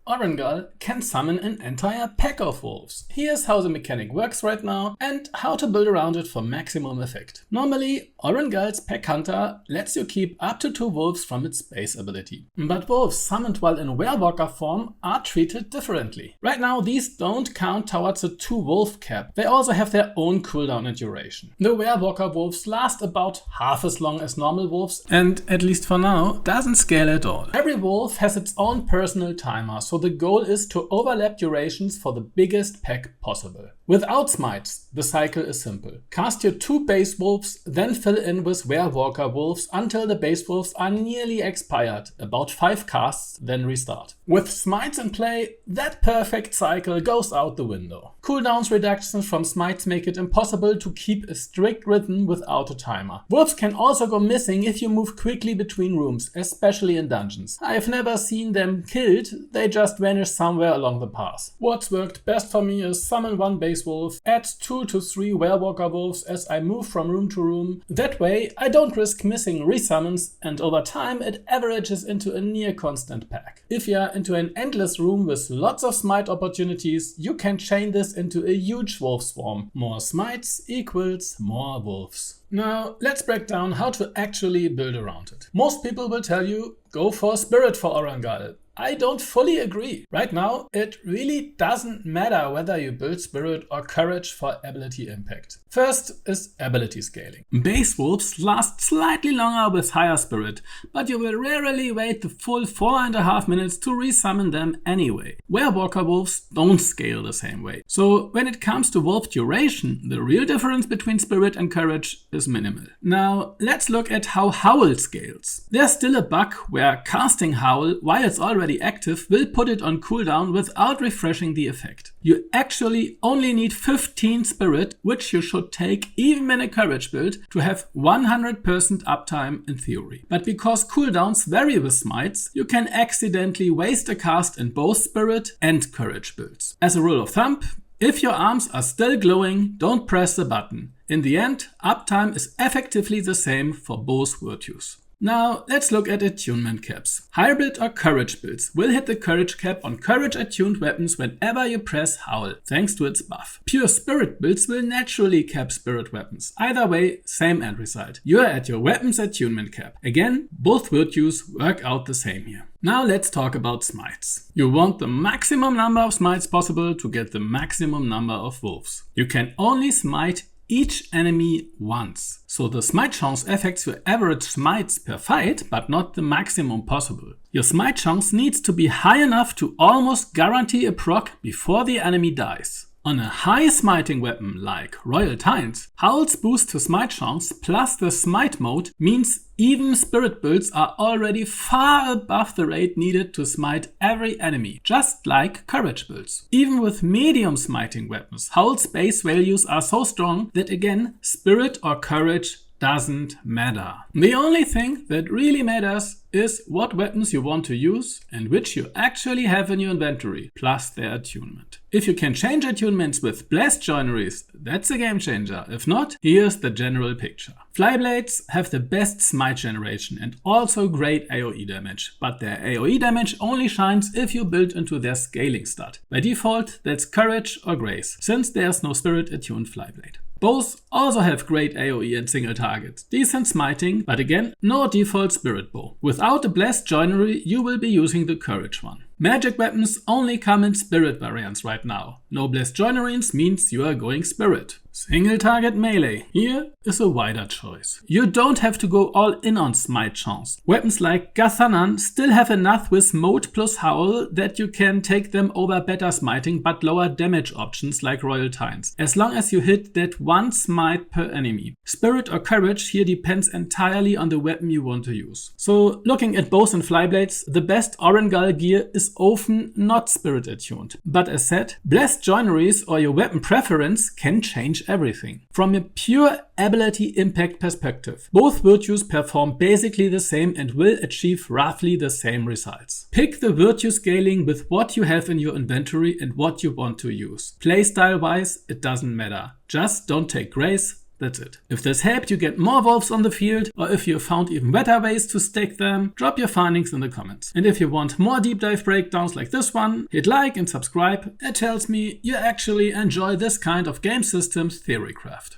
Orengall can summon an entire pack of wolves. Here's how the mechanic works right now and how to build around it for maximum effect. Normally, Orengall's Packhunter lets you keep up to 2 wolves from its base ability. But wolves summoned while in Werewalker form are treated differently. Right now, these don't count towards the 2 wolf cap. They also have their own cooldown and duration. The Werewalker wolves last about half as long as normal wolves and, at least for now, doesn't scale at all. Every wolf has its own personal timer, so the goal is to overlap durations for the biggest pack possible. Without Smites, the cycle is simple. Cast your 2 base wolves, then fill in with Werewalker wolves until the base wolves are nearly expired, about 5 casts, then restart. With Smites in play, that perfect cycle goes out the window. Cooldowns reductions from Smites make it impossible to keep a strict rhythm without a timer. Wolves can also go missing if you move quickly between rooms, especially in dungeons. I've never seen them killed, they just vanish somewhere along the path. What's worked best for me is summon 1 base wolf, add 2 to 3 Werewalker wolves as I move from room to room. That way I don't risk missing resummons, and over time it averages into a near constant pack. If you're into an endless room with lots of smite opportunities, you can chain this into a huge wolf swarm. More smites equals more wolves. Now let's break down how to actually build around it. Most people will tell you, go for Spirit for Orengall. I don't fully agree. Right now, it really doesn't matter whether you build Spirit or Courage for ability impact. First is ability scaling. Base wolves last slightly longer with higher Spirit, but you will rarely wait the full 4.5 minutes to resummon them anyway. Werewalker wolves don't scale the same way. So when it comes to wolf duration, the real difference between Spirit and Courage is minimal. Now let's look at how Howl scales. There's still a bug where casting Howl while it's already active will put it on cooldown without refreshing the effect. You actually only need 15 Spirit, which you should take even in a Courage build, to have 100% uptime in theory. But because cooldowns vary with Smites, you can accidentally waste a cast in both Spirit and Courage builds. As a rule of thumb, if your arms are still glowing, don't press the button. In the end, uptime is effectively the same for both virtues. Now let's look at Attunement Caps. Hybrid or Courage builds will hit the Courage cap on Courage attuned weapons whenever you press Howl, thanks to its buff. Pure Spirit builds will naturally cap Spirit weapons. Either way, same end result. You are at your weapons attunement cap. Again, both virtues work out the same here. Now let's talk about Smites. You want the maximum number of Smites possible to get the maximum number of wolves. You can only smite each enemy once. So the smite chance affects your average smites per fight, but not the maximum possible. Your smite chance needs to be high enough to almost guarantee a proc before the enemy dies. On a high smiting weapon like Royal Tines, Howl's boost to smite chance plus the smite mode means even Spirit builds are already far above the rate needed to smite every enemy, just like Courage builds. Even with medium smiting weapons, Howl's base values are so strong that again, Spirit or Courage doesn't matter. The only thing that really matters is what weapons you want to use and which you actually have in your inventory, plus their attunement. If you can change attunements with blessed joineries, that's a game changer. If not, here's the general picture. Flyblades have the best smite generation and also great AoE damage, but their AoE damage only shines if you build into their scaling stat. By default, that's Courage or Grace, since there's no Spirit attuned Flyblade. Both also have great AoE and single targets, decent smiting, but again, no default Spirit bow. Without a blessed joinery, you will be using the Courage one. Magic weapons only come in Spirit variants right now. No blessed joineries means you are going Spirit. Single target melee. Here is a wider choice. You don't have to go all in on smite chance. Weapons like Gathanan still have enough with mode plus Howl that you can take them over better smiting but lower damage options like Royal Tines, as long as you hit that 1 smite per enemy. Spirit or Courage here depends entirely on the weapon you want to use. So looking at bows and flyblades, the best Orengall gear is often not Spirit attuned. But as said, blessed joineries or your weapon preference can change everything. From a pure ability impact perspective, both virtues perform basically the same and will achieve roughly the same results. Pick the virtue scaling with what you have in your inventory and what you want to use. Playstyle wise, it doesn't matter. Just don't take Grace That's it. If this helped you get more wolves on the field, or if you found even better ways to stack them, drop your findings in the comments. And if you want more deep dive breakdowns like this one, hit like and subscribe. It tells me you actually enjoy this kind of game systems theory craft.